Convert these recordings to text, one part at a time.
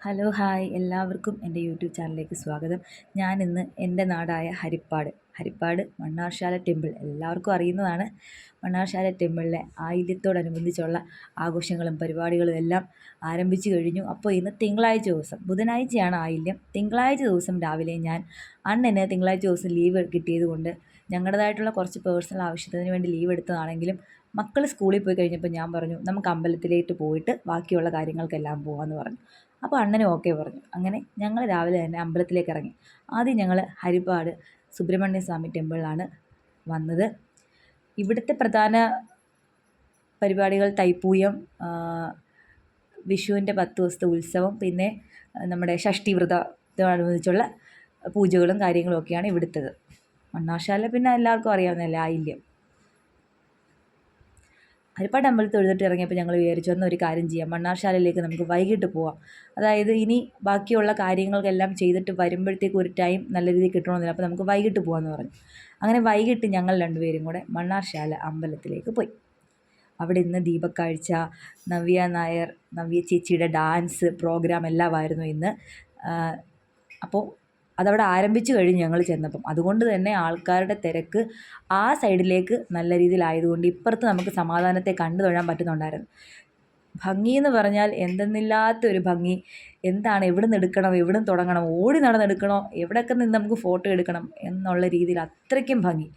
Hello hi എല്ലാവർക്കും എൻ്റെ YouTube ചാനലിലേക്ക് സ്വാഗതം. ഞാനിന്ന് എൻ്റെ നാടായ ഹരിപ്പാട് മണ്ണാർശാല ടെമ്പിൾ എല്ലാവർക്കും അറിയുന്നതാണ്. മണ്ണാർശാല ടെമ്പിളിലെ ആയില്യത്തോടനുബന്ധിച്ചുള്ള ആഘോഷങ്ങളും പരിപാടികളും എല്ലാം ആരംഭിച്ചു കഴിഞ്ഞു. അപ്പോൾ ഇന്ന് തിങ്കളാഴ്ച ദിവസം, ബുധനാഴ്ചയാണ് ആയില്യം. തിങ്കളാഴ്ച ദിവസം രാവിലെ അണ്ണന് തിങ്കളാഴ്ച ദിവസം ലീവ് കിട്ടിയത് കൊണ്ട് ഞങ്ങളുടേതായിട്ടുള്ള കുറച്ച് പേഴ്സണൽ ആവശ്യത്തിന് വേണ്ടി ലീവ് എടുത്തതാണെങ്കിലും മക്കൾ സ്കൂളിൽ പോയി കഴിഞ്ഞപ്പോൾ ഞാൻ പറഞ്ഞു നമുക്ക് അമ്പലത്തിലേക്ക് പോയിട്ട് ബാക്കിയുള്ള കാര്യങ്ങൾക്കെല്ലാം പോകാമെന്ന് പറഞ്ഞു. അപ്പോൾ അണ്ണനും ഓക്കെ പറഞ്ഞു. അങ്ങനെ ഞങ്ങൾ രാവിലെ തന്നെ അമ്പലത്തിലേക്ക് ഇറങ്ങി. ആദ്യം ഞങ്ങൾ ഹരിപ്പാട് സുബ്രഹ്മണ്യ സ്വാമി ടെമ്പിളിലാണ് വന്നത്. ഇവിടുത്തെ പ്രധാന പരിപാടികൾ തൈപ്പൂയം, വിഷുവിൻ്റെ 10 ദിവസത്തെ ഉത്സവം, പിന്നെ നമ്മുടെ ഷഷ്ടി വ്രതത്തോടനുബന്ധിച്ചുള്ള പൂജകളും കാര്യങ്ങളും ഒക്കെയാണ് ഇവിടുത്തേത്. മണ്ണാർശാല പിന്നെ എല്ലാവർക്കും അറിയാവുന്നതല്ലേ, ആയില്യം. ഹരിപ്പാട് അമ്പലത്തിൽ തൊഴുതിട്ട് ഇറങ്ങിയപ്പോൾ ഞങ്ങൾ വിചാരിച്ചു എന്നാൽ ഒരു കാര്യം ചെയ്യാം, മണ്ണാർശാലയിലേക്ക് നമുക്ക് വൈകിട്ട് പോവാം. അതായത് ഇനി ബാക്കിയുള്ള കാര്യങ്ങൾക്കെല്ലാം ചെയ്തിട്ട് വരുമ്പോഴത്തേക്ക് ഒരു ടൈം നല്ല രീതിയിൽ കിട്ടണമെന്നില്ല, അപ്പോൾ നമുക്ക് വൈകിട്ട് പോകാമെന്ന് പറഞ്ഞു. അങ്ങനെ വൈകിട്ട് ഞങ്ങൾ രണ്ടുപേരും കൂടെ മണ്ണാർശാല അമ്പലത്തിലേക്ക് പോയി. അവിടെ ഇന്ന് ദീപക്കാഴ്ച, നവ്യ ചേച്ചിയുടെ ഡാൻസ് പ്രോഗ്രാം എല്ലാമായിരുന്നു ഇന്ന്. അപ്പോൾ അതവിടെ ആരംഭിച്ചു കഴിഞ്ഞ് ഞങ്ങൾ ചെന്നപ്പം. അതുകൊണ്ട് തന്നെ ആൾക്കാരുടെ തിരക്ക് ആ സൈഡിലേക്ക് നല്ല രീതിയിലായതുകൊണ്ട് ഇപ്പുറത്ത് നമുക്ക് സമാധാനത്തെ കണ്ടു തൊഴാൻ പറ്റുന്നുണ്ടായിരുന്നു. ഭംഗിയെന്ന് പറഞ്ഞാൽ എന്തെന്നില്ലാത്തൊരു ഭംഗി. എന്താണ്, എവിടെ നിന്ന് എടുക്കണം, എവിടെ നിന്ന് തുടങ്ങണം, ഓടി നടന്നെടുക്കണോ, എവിടെയൊക്കെ നിന്ന് നമുക്ക് ഫോട്ടോ എടുക്കണം എന്നുള്ള രീതിയിൽ അത്രയ്ക്കും ഭംഗി.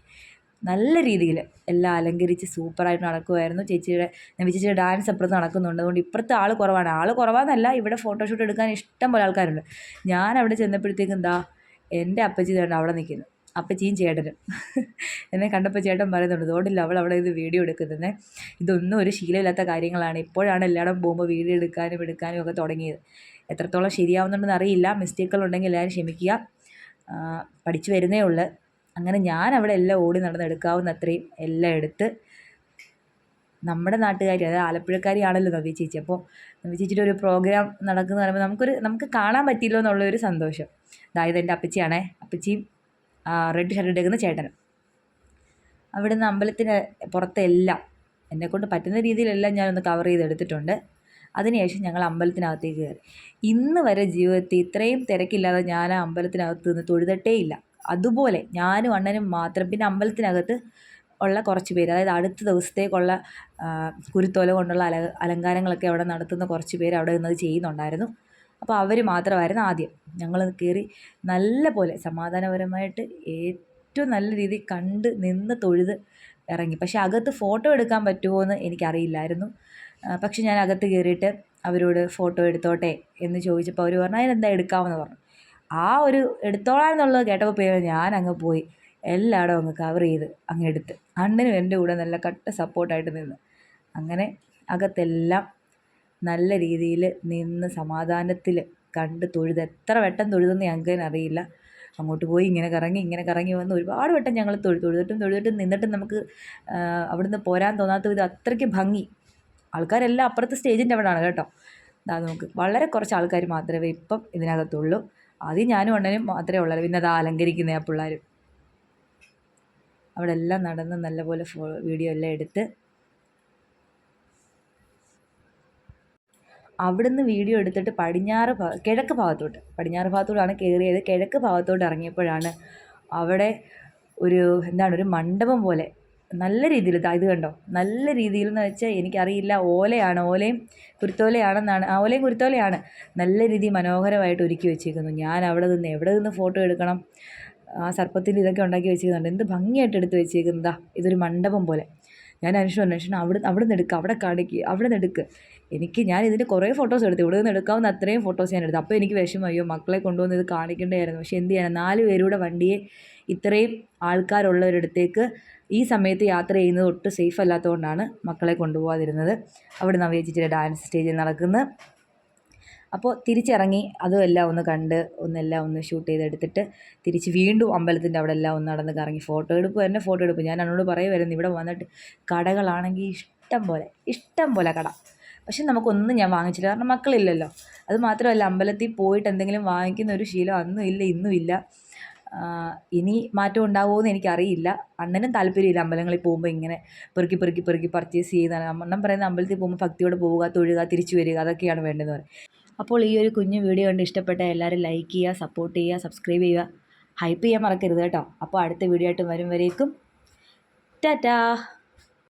നല്ല രീതിയിൽ എല്ലാം അലങ്കരിച്ച് സൂപ്പറായിട്ട് നടക്കുമായിരുന്നു. നവ്യ ചേച്ചിയുടെ ഡാൻസ് അപ്പുറത്ത് നടക്കുന്നുണ്ട്. അതുകൊണ്ട് ഇപ്പുറത്തെ ആൾ കുറവാണെന്നല്ല, ഇവിടെ ഫോട്ടോഷൂട്ട് എടുക്കാൻ ഇഷ്ടം പോലെ ആൾക്കാരുണ്ട്. ഞാൻ അവിടെ ചെന്നപ്പോഴത്തേക്കും എൻ്റെ അപ്പച്ചി ചേട്ടൻ അവിടെ നിൽക്കുന്നു, അപ്പച്ചിയും ചേട്ടനും. എന്നെ കണ്ടപ്പോൾ ചേട്ടൻ പറയുന്നുണ്ട്, അതുകൊണ്ടില്ല അവൾ അവിടെ ഇത് വീഡിയോ എടുക്കുന്നത്. ഇതൊന്നും ഒരു ശീലമില്ലാത്ത കാര്യങ്ങളാണ്. ഇപ്പോഴാണ് എല്ലായിടം പോകുമ്പോൾ വീഡിയോ എടുക്കാനും ഒക്കെ തുടങ്ങിയത്. എത്രത്തോളം ശരിയാവുന്നുണ്ടെന്ന് അറിയില്ല. മിസ്റ്റേക്കുകളുണ്ടെങ്കിൽ എല്ലാവരും ക്ഷമിക്കുക. പഠിച്ചു വരുന്നേ ഉള്ളൂ. അങ്ങനെ ഞാൻ അവിടെ എല്ലാം ഓടി നടന്ന് എടുക്കാവുന്ന അത്രയും എല്ലാം എടുത്ത്. നമ്മുടെ നാട്ടുകാരി, അതായത് ആലപ്പുഴക്കാരിയാണല്ലോ നവ്യ ചേച്ചി. അപ്പോൾ നവ്യ ചേച്ചിയുടെ ഒരു പ്രോഗ്രാം നടക്കുന്ന പറയുമ്പോൾ നമുക്ക് കാണാൻ പറ്റില്ലോ എന്നുള്ളൊരു സന്തോഷം. അതായത് എൻ്റെ അപ്പച്ചിയാണേ, അപ്പച്ചിയും റെഡ് ഷർട്ട് എടുക്കുന്ന ചേട്ടനും. അവിടുന്ന് അമ്പലത്തിന് പുറത്തെല്ലാം എന്നെക്കൊണ്ട് പറ്റുന്ന രീതിയിലെല്ലാം ഞാനൊന്ന് കവർ ചെയ്തെടുത്തിട്ടുണ്ട്. അതിനുശേഷം ഞങ്ങൾ അമ്പലത്തിനകത്തേക്ക് കയറി. ഇന്ന് വരെ ജീവിതത്തിൽ ഇത്രയും തിരക്കില്ലാതെ ഞാൻ ആ അമ്പലത്തിനകത്ത് നിന്ന് തൊഴുതിട്ടേ ഇല്ല. അതുപോലെ ഞാനും അണ്ണനും മാത്രം. പിന്നെ അമ്പലത്തിനകത്ത് ഉള്ള കുറച്ച് പേര്, അതായത് അടുത്ത ദിവസത്തേക്കുള്ള കുരുത്തോല കൊണ്ടുള്ള അലങ്കാരങ്ങളൊക്കെ അവിടെ നടത്തുന്ന കുറച്ച് പേര് അവിടെ നിന്നത് ചെയ്യുന്നുണ്ടായിരുന്നു. അപ്പോൾ അവർ മാത്രമായിരുന്നു ആദ്യം. ഞങ്ങൾ കയറി നല്ല പോലെ സമാധാനപരമായിട്ട് ഏറ്റവും നല്ല രീതിയിൽ കണ്ട് നിന്ന് തൊഴുത് ഇറങ്ങി. പക്ഷേ അകത്ത് ഫോട്ടോ എടുക്കാൻ പറ്റുമോ എന്ന് എനിക്കറിയില്ലായിരുന്നു. പക്ഷെ ഞാൻ അകത്ത് കയറിയിട്ട് അവരോട് ഫോട്ടോ എടുത്തോട്ടെ എന്ന് ചോദിച്ചപ്പോൾ അവർ പറഞ്ഞു അതിനെന്താ എടുക്കാമെന്ന് പറഞ്ഞു. ആ ഒരു എടുത്തോളാം എന്നുള്ളത് കേട്ടപ്പോൾ ഞാൻ അങ്ങ് പോയി എല്ലായിടവും അങ്ങ് കവർ ചെയ്ത് അങ്ങ് എടുത്ത്. അണ്ണനും എൻ്റെ കൂടെ നല്ല കട്ട സപ്പോർട്ടായിട്ട് നിന്ന്. അങ്ങനെ അകത്തെല്ലാം നല്ല രീതിയിൽ നിന്ന് സമാധാനത്തിൽ കണ്ട് തൊഴുത്. എത്ര വട്ടം തൊഴുതെന്ന് ഞങ്ങൾക്ക് തന്നെ അറിയില്ല. അങ്ങോട്ട് പോയി ഇങ്ങനെ കറങ്ങി വന്ന് ഒരുപാട് വട്ടം ഞങ്ങൾ തൊഴുതിട്ടും നിന്നിട്ടും നമുക്ക് അവിടുന്ന് പോരാൻ തോന്നാത്ത വിധം അത്രയ്ക്ക് ഭംഗി. ആൾക്കാരെല്ലാം അപ്പുറത്തെ സ്റ്റേജിൻ്റെ അവിടെയാണ് കേട്ടോ. നമുക്ക് വളരെ കുറച്ച് ആൾക്കാർ മാത്രമേ ഇപ്പം ഇതിനകത്തുള്ളൂ. ആദ്യം ഞാനും അണ്ണനും മാത്രമേ ഉള്ളൂ. പിന്നെ അലങ്കരിക്കുന്ന ആ പിള്ളേരും അവിടെ എല്ലാം നടന്ന് നല്ലപോലെ വീഡിയോ എല്ലാം എടുത്ത് അവിടുന്ന് വീഡിയോ എടുത്തിട്ട് പടിഞ്ഞാറ് ഭാഗത്തോട്ടാണ് കയറിയത്. കിഴക്ക് ഭാഗത്തോട്ട് ഇറങ്ങിയപ്പോഴാണ് അവിടെ ഒരു മണ്ഡപം പോലെ നല്ല രീതിയിൽ ഇത് കണ്ടോ, നല്ല രീതിയിൽ എന്ന് വെച്ചാൽ എനിക്കറിയില്ല, ഓലയും കുരുത്തോലയാണെന്നാണ്. ഓലയും കുരുത്തോലയാണ് നല്ല രീതിയിൽ മനോഹരമായിട്ട് ഒരുക്കി വെച്ചിരിക്കുന്നു. ഞാൻ എവിടെ നിന്ന് ഫോട്ടോ എടുക്കണം. ആ സർപ്പത്തിൻ്റെ ഇതൊക്കെ ഉണ്ടാക്കി വെച്ചിരിക്കുന്നുണ്ട്. എന്ത് ഭംഗിയായിട്ട് എടുത്ത് വെച്ചിരിക്കുന്നതാ. ഇതൊരു മണ്ഡപം പോലെ. ഞാൻ അന്വേഷണം അവിടെ നിന്ന് എടുക്കുക, അവിടെ കാണിക്കുക, അവിടെ നിന്ന് എടുക്കുക. ഞാൻ ഇതിൻ്റെ കുറേ ഫോട്ടോസ് എടുത്തു. ഇവിടെ നിന്ന് എടുക്കാവുന്ന അത്രയും ഫോട്ടോസ് ഞാൻ എടുത്തു. അപ്പോൾ എനിക്ക് വിഷമം, മക്കളെ കൊണ്ടുവന്ന് ഇത് കാണിക്കേണ്ടതായിരുന്നു. പക്ഷെ എന്ത് ചെയ്യാനാണ്, 4 പേരുടെ വണ്ടിയെ ഇത്രയും ആൾക്കാരുള്ളവരിടത്തേക്ക് ഈ സമയത്ത് യാത്ര ചെയ്യുന്നത് ഒട്ടും സേഫ് അല്ലാത്തതുകൊണ്ടാണ് മക്കളെ കൊണ്ടുപോകാതിരുന്നത്. അവിടെ നവ്യ ചേച്ചിയുടെ ഡാൻസ് സ്റ്റേജിൽ നടക്കുന്നത്. അപ്പോൾ തിരിച്ചിറങ്ങി അതും എല്ലാം ഒന്ന് കണ്ട് എല്ലാം ഒന്ന് ഷൂട്ട് ചെയ്തെടുത്തിട്ട് തിരിച്ച് വീണ്ടും അമ്പലത്തിൻ്റെ അവിടെ എല്ലാം ഒന്ന് നടന്ന് കറങ്ങി ഫോട്ടോ എടുപ്പ്. ഞാൻ എന്നോട് പറയുമായിരുന്നു, ഇവിടെ വന്നിട്ട് കടകളാണെങ്കിൽ ഇഷ്ടം പോലെ കട. പക്ഷെ നമുക്കൊന്നും ഞാൻ വാങ്ങിച്ചില്ല, കാരണം മക്കളില്ലല്ലോ. അത് മാത്രമല്ല, അമ്പലത്തിൽ പോയിട്ട് എന്തെങ്കിലും വാങ്ങിക്കുന്ന ഒരു ശീലം അന്നും ഇല്ല ഇന്നും ഇല്ല. ഇനി മാറ്റം ഉണ്ടാവുമോ എന്ന് എനിക്കറിയില്ല. അണ്ണനും താല്പര്യമില്ല അമ്പലങ്ങളിൽ പോകുമ്പോൾ ഇങ്ങനെ പെറുക്കി പർച്ചേസ് ചെയ്യുന്നതാണ്. അണ്ണൻ പറയുന്ന അമ്പലത്തിൽ പോകുമ്പോൾ ഭക്തിയോടെ പോവുക, തൊഴുക, തിരിച്ചു വരിക, അതൊക്കെയാണ് വേണ്ടതെന്ന് പറയും. അപ്പോൾ ഈ ഒരു കുഞ്ഞു വീഡിയോ കണ്ട് ഇഷ്ടപ്പെട്ട എല്ലാവരും ലൈക്ക് ചെയ്യുക, സപ്പോർട്ട് ചെയ്യുക, സബ്സ്ക്രൈബ് ചെയ്യുക, ഹൈപ്പ് ചെയ്യാൻ മറക്കരുത് കേട്ടോ. അപ്പോൾ അടുത്ത വീഡിയോ ആയിട്ട് വരും വരേക്കും ടാറ്റാ.